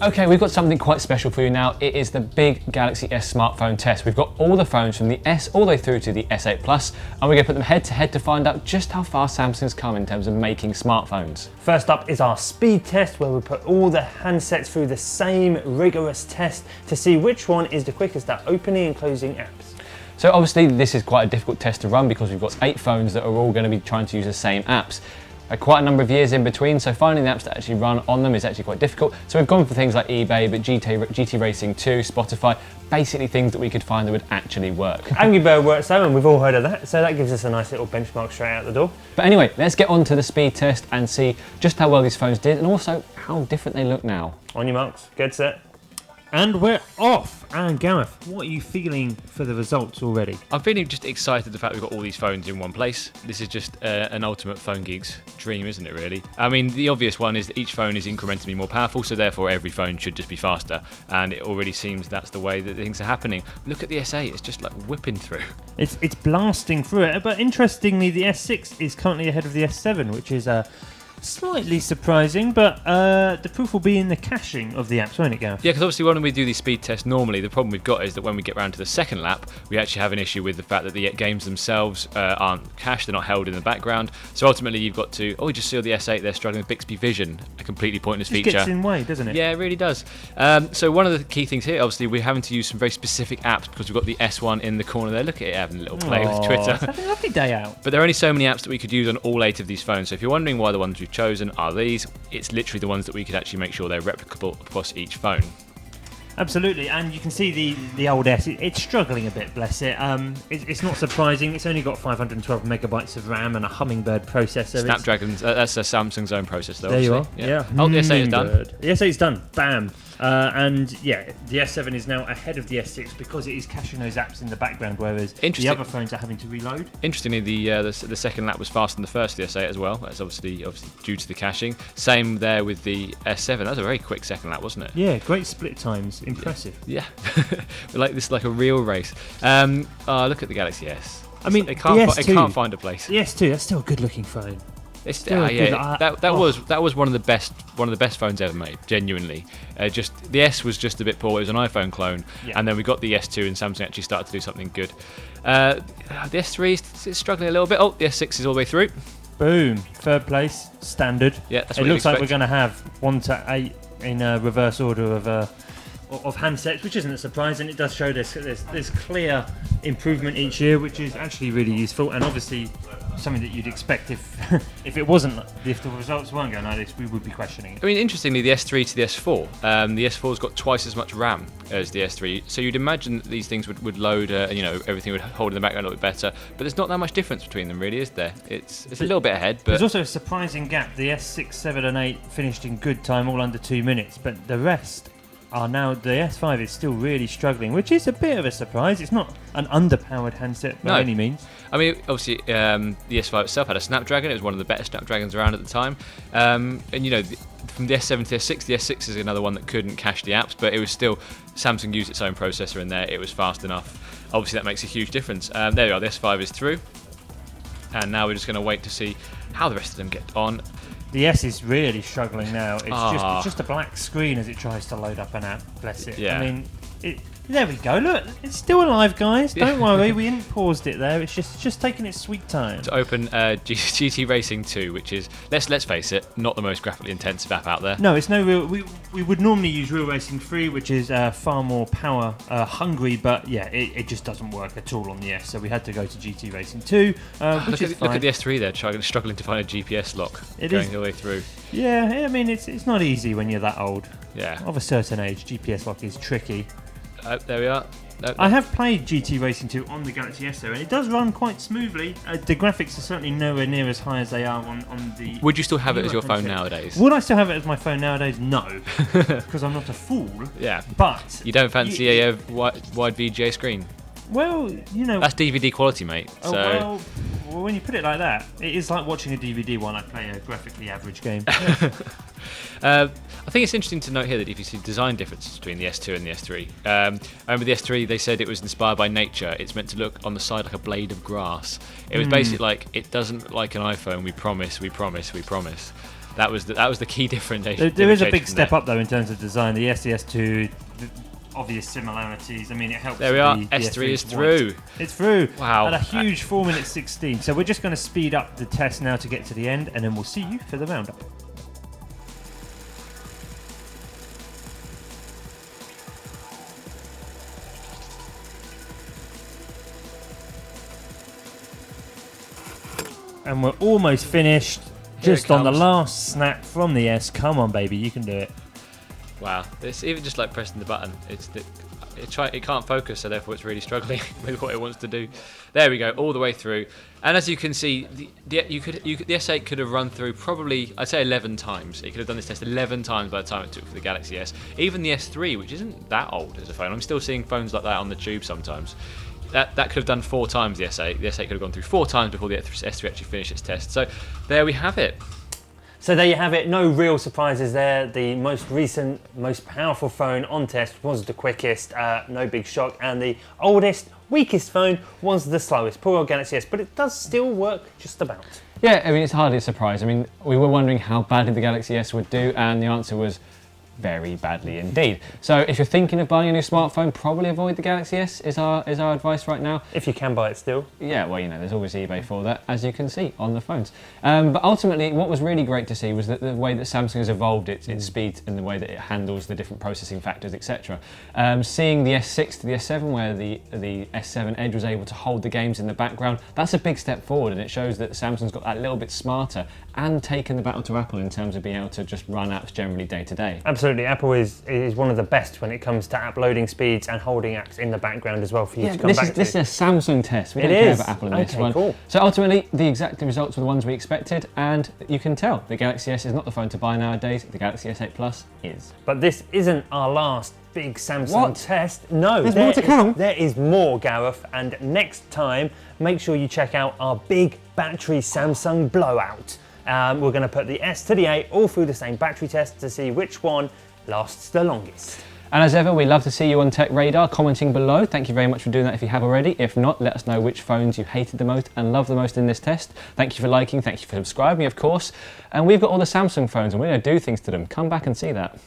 Okay, we've got something quite special for you now. It is the big Galaxy S smartphone test. We've got all the phones from the S all the way through to the S8 Plus, and we're going to put them head to head to find out just how far Samsung's come in terms of making smartphones. First up is our speed test, where we put all the handsets through the same rigorous test to see which one is the quickest at opening and closing apps. So obviously this is quite a difficult test to run because we've got 8 phones that are all going to be trying to use the same apps. Quite a number of years in between, so finding the apps that actually run on them is actually quite difficult. So we've gone for things like eBay, but GT Racing 2, Spotify, basically things that we could find that would actually work. Angry Bird works though, and we've all heard of that, so that gives us a nice little benchmark straight out the door. But anyway, let's get on to the speed test and see just how well these phones did and also how different they look now. On your marks, get set. And we're off. And Gareth, what are you feeling for the results already? I'm feeling just excited the fact we've got all these phones in one place. This is just an ultimate phone geek's dream, isn't it, really? I mean, the obvious one is that each phone is incrementally more powerful, so therefore every phone should just be faster. And it already seems that's the way that things are happening. Look at the S8, it's just like whipping through. It's blasting through it. But interestingly, the S6 is currently ahead of the S7, which is slightly surprising, but the proof will be in the caching of the apps, won't it, Gareth? Yeah, because obviously when we do these speed tests normally, the problem we've got is that when we get round to the second lap, we actually have an issue with the fact that the games themselves aren't cached, they're not held in the background. So ultimately you've got to, we just saw the S8, they're struggling with Bixby Vision, a completely pointless feature. It gets in the way, doesn't it? Yeah, it really does. So one of the key things here, obviously, we're having to use some very specific apps because we've got the S1 in the corner there. Look at it having a little play with Twitter. It's having a lovely day out. But there are only so many apps that we could use on all 8 of these phones. So if you're wondering why the ones we've chosen are these, it's literally the ones that we could actually make sure they're replicable across each phone. Absolutely, and you can see the old S, it's struggling a bit, bless it. It's not surprising, it's only got 512 megabytes of RAM and a Hummingbird processor. Snapdragon's, that's a Samsung's own processor, though. There you are, yeah. Oh, the S8 is done. The S8 is done, bam. And yeah, the S7 is now ahead of the S6 because it is caching those apps in the background, whereas the other phones are having to reload. Interestingly, the second lap was faster than the first of the S8 as well. That's obviously due to the caching. Same there with the S7. That was a very quick second lap, wasn't it? Yeah, great split times. Impressive. Yeah. This is like a real race. Look at the Galaxy S. I mean, it can't find a place. The S2, that's still a good-looking phone. That was one of the best phones ever made. Genuinely, just the S was just a bit poor. It was an iPhone clone, and then we got the S2, and Samsung actually started to do something good. The S3 is struggling a little bit. Oh, the S6 is all the way through. Boom, third place, standard. Yeah, that's it what looks like expect. we're going to have 1 to 8 in a reverse order of handsets, which isn't a surprise, and it does show there's clear improvement each year, which is actually really useful, and obviously something that you'd expect if it wasn't, if the results weren't going like this, we would be questioning it. I mean, interestingly, the S3 to the S4, the S4's got twice as much RAM as the S3, so you'd imagine that these things would load, everything would hold in the background a little bit better, but there's not that much difference between them, really, is there? It's a little bit ahead, but there's also a surprising gap. The S6, 7 and 8 finished in good time, all under 2 minutes, but the rest are now, the S5 is still really struggling, which is a bit of a surprise. It's not an underpowered handset by any means. I mean, obviously, the S5 itself had a Snapdragon. It was one of the better Snapdragons around at the time. From the S7 to the S6, the S6 is another one that couldn't cache the apps, but it was still, Samsung used its own processor in there. It was fast enough. Obviously, that makes a huge difference. There we are, the S5 is through. And now we're just going to wait to see how the rest of them get on. The S is really struggling now. It's just a black screen as it tries to load up an app. Bless it. Yeah. I mean, there we go. Look, it's still alive, guys. Don't worry, we didn't paused it there. It's just taking its sweet time. To open GT Racing 2, which is, let's face it, not the most graphically intensive app out there. No, it's no real. We would normally use Real Racing 3, which is far more power hungry, but yeah, it just doesn't work at all on the S. So we had to go to GT Racing 2, which is fine. Look at the S3 there, struggling to find a GPS lock going all the way through. Yeah, I mean, it's not easy when you're that old. Yeah. Of a certain age, GPS lock is tricky. There we are. I have played GT Racing 2 on the Galaxy S though, and it does run quite smoothly. The graphics are certainly nowhere near as high as they are on the... Would you still have it as your phone nowadays? Would I still have it as my phone nowadays? No, because I'm not a fool. Yeah. But... You don't fancy a wide VGA screen? Well, That's DVD quality, mate. Well, when you put it like that, it is like watching a DVD while I play a graphically average game. I think it's interesting to note here that if you see design differences between the S2 and the S3. I remember the S3, they said it was inspired by nature. It's meant to look on the side like a blade of grass. It was basically like, it doesn't look like an iPhone. We promise. That was the key differentiation. There is a big step up though in terms of design. The SDS2, the obvious similarities. I mean, it helps. There we are. The S3 is S3's through. voice. It's through. Wow. At a huge 4:16. So we're just going to speed up the test now to get to the end, and then we'll see you for the roundup. And we're almost finished. Here Just it on the comes. last snap from the S. Come on, baby, you can do it. Wow, it's even just like pressing the button. It can't focus, so therefore it's really struggling with what it wants to do. There we go, all the way through. And as you can see, the S8 could have run through probably, I'd say 11 times. It could have done this test 11 times by the time it took for the Galaxy S. Even the S3, which isn't that old as a phone. I'm still seeing phones like that on the tube sometimes. That could have done 4 times the S8. The S8 could have gone through 4 times before the S3 actually finished its test. So there we have it. So there you have it, no real surprises there. The most recent, most powerful phone on test was the quickest, no big shock, and the oldest, weakest phone was the slowest, poor old Galaxy S, but it does still work just about. Yeah, I mean, it's hardly a surprise. I mean, we were wondering how badly the Galaxy S would do, and the answer was very badly indeed. So if you're thinking of buying a new smartphone, probably avoid the Galaxy S is our advice right now. If you can buy it still. Yeah, well, you know, there's always eBay for that, as you can see on the phones. But ultimately, what was really great to see was that the way that Samsung has evolved its speed and the way that it handles the different processing factors, etc. Seeing the S6 to the S7, where the S7 Edge was able to hold the games in the background, that's a big step forward, and it shows that Samsung's got that little bit smarter and taken the battle to Apple in terms of being able to just run apps generally day to day. Absolutely, Apple is one of the best when it comes to app loading speeds and holding apps in the background as well for you to come back to. This is a Samsung test. We don't It care is. about Apple in this Okay, one. cool. So ultimately, the exact results were the ones we expected, and you can tell the Galaxy S is not the phone to buy nowadays. The Galaxy S8 Plus is. But this isn't our last big Samsung What? test. No, There's more to come. There is more, Gareth, and next time, make sure you check out our big battery Samsung blowout. We're going to put the S to the 8 all through the same battery test to see which one lasts the longest. And as ever, we love to see you on Tech Radar commenting below. Thank you very much for doing that if you have already. If not, let us know which phones you hated the most and loved the most in this test. Thank you for liking, thank you for subscribing, of course. And we've got all the Samsung phones and we're going to do things to them. Come back and see that.